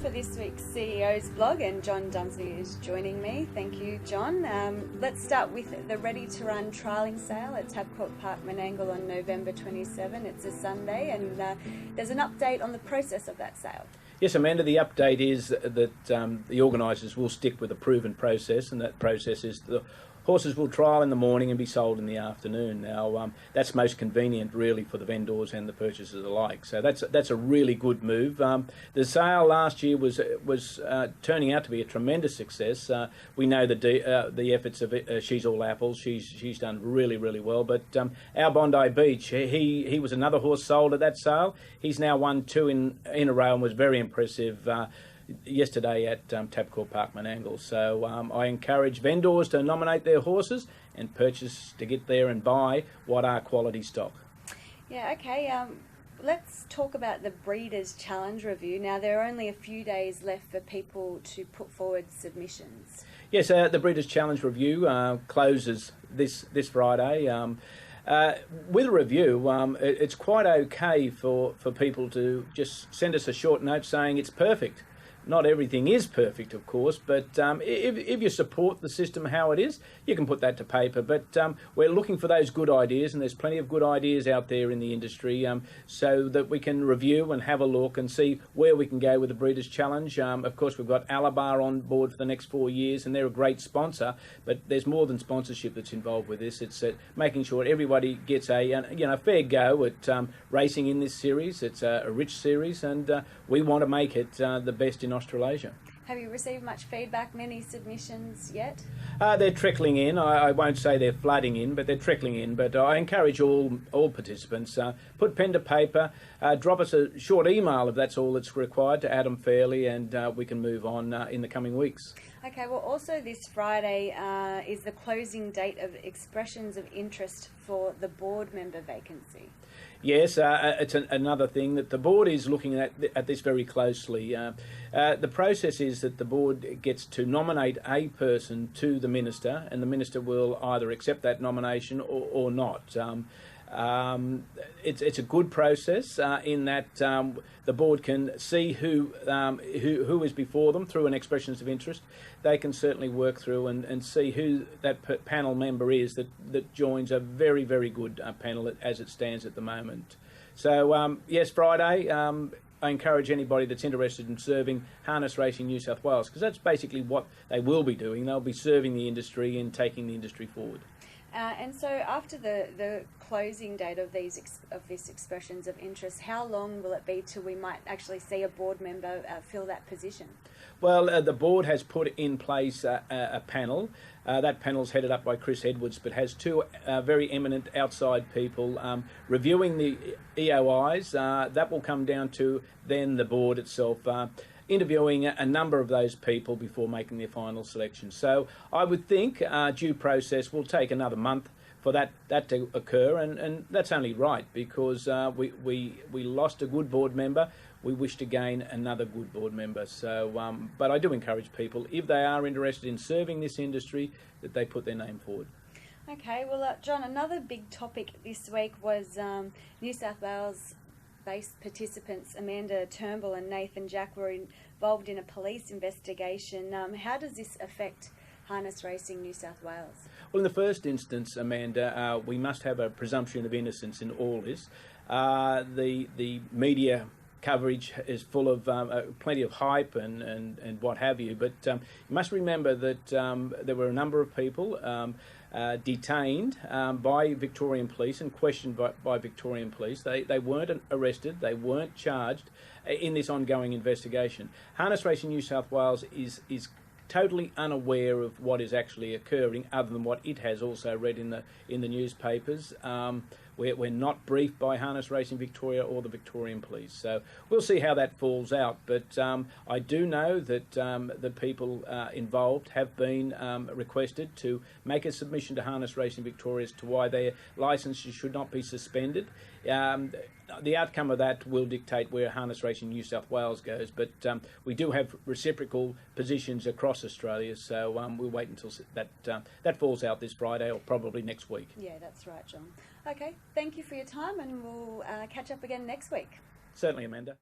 for this week's CEO's blog, and John Dunsley is joining me. Thank you, John. Let's start with the Ready to Run trialling sale at Tabcorp Park Menangle on November 27. It's a Sunday, and there's an update on the process of that sale. Yes, Amanda, the update is that the organisers will stick with a proven process, and that process is the horses will trial in the morning and be sold in the afternoon. Now, that's most convenient, really, for the vendors and the purchasers alike. So that's a really good move. The sale last year was turning out to be a tremendous success. We know the efforts of She's All Apples. She's done really, really well. But our Bondi Beach, he was another horse sold at that sale. He's now won two in a row and was very impressive yesterday at Tabcorp Park Menangle. So I encourage vendors to nominate their horses and purchase to get there and buy what are quality stock. Yeah, okay. Let's talk about the Breeders' Challenge Review. Now, there are only a few days left for people to put forward submissions. Yes, the Breeders' Challenge Review closes this Friday. With a review, it's quite okay for people to just send us a short note saying it's perfect. Not everything is perfect, of course, but if you support the system how it is, you can put that to paper. But we're looking for those good ideas, and there's plenty of good ideas out there in the industry, so that we can review and have a look and see where we can go with the Breeders' Challenge. Of course, we've got Alabar on board for the next 4 years, and they're a great sponsor, but there's more than sponsorship that's involved with this. It's making sure everybody gets a fair go at racing in this series. It's a rich series, and we want to make it the best in Australasia. Have you received much feedback, many submissions yet? They're trickling in. I won't say they're flooding in, but they're trickling in. But I encourage all participants, put pen to paper, drop us a short email if that's all that's required to Adam Fairley, and we can move on in the coming weeks. Okay, well, also this Friday is the closing date of expressions of interest for the board member vacancy. Yes, it's another thing that the board is looking at this very closely. The process is that the board gets to nominate a person to the minister, and the minister will either accept that nomination or not. It's a good process in that the board can see who is before them through an expressions of interest. They can certainly work through and see who that panel member is that joins a very, very good panel as it stands at the moment. So yes, Friday, I encourage anybody that's interested in serving Harness Racing New South Wales, because that's basically what they will be doing. They'll be serving the industry and taking the industry forward. And so after the closing date of this expressions of interest, how long will it be till we might actually see a board member fill that position? Well, the board has put in place a panel. That panel's headed up by Chris Edwards, but has two very eminent outside people reviewing the EOIs. That will come down to then the board itself interviewing a number of those people before making their final selection. So I would think due process will take another month for that to occur, and that's only right, because we lost a good board member. We wish to gain another good board member. So, but I do encourage people, if they are interested in serving this industry, that they put their name forward. Okay, well, John, another big topic this week was New South Wales based participants Amanda Turnbull and Nathan Jack were involved in a police investigation. How does this affect Harness Racing New South Wales? Well, in the first instance, Amanda, we must have a presumption of innocence in all this. The media coverage is full of plenty of hype and what have you, but you must remember that there were a number of people detained by Victorian Police and questioned by Victorian Police. They weren't arrested, they weren't charged in this ongoing investigation. Harness Racing New South Wales is totally unaware of what is actually occurring, other than what it has also read in the newspapers. We're not briefed by Harness Racing Victoria or the Victorian Police, so we'll see how that falls out. But I do know that the people involved have been requested to make a submission to Harness Racing Victoria as to why their licences should not be suspended. The outcome of that will dictate where Harness Racing New South Wales goes, but we do have reciprocal positions across Australia, so we'll wait until that falls out this Friday or probably next week. Yeah, that's right, John. Okay, thank you for your time, and we'll catch up again next week. Certainly, Amanda.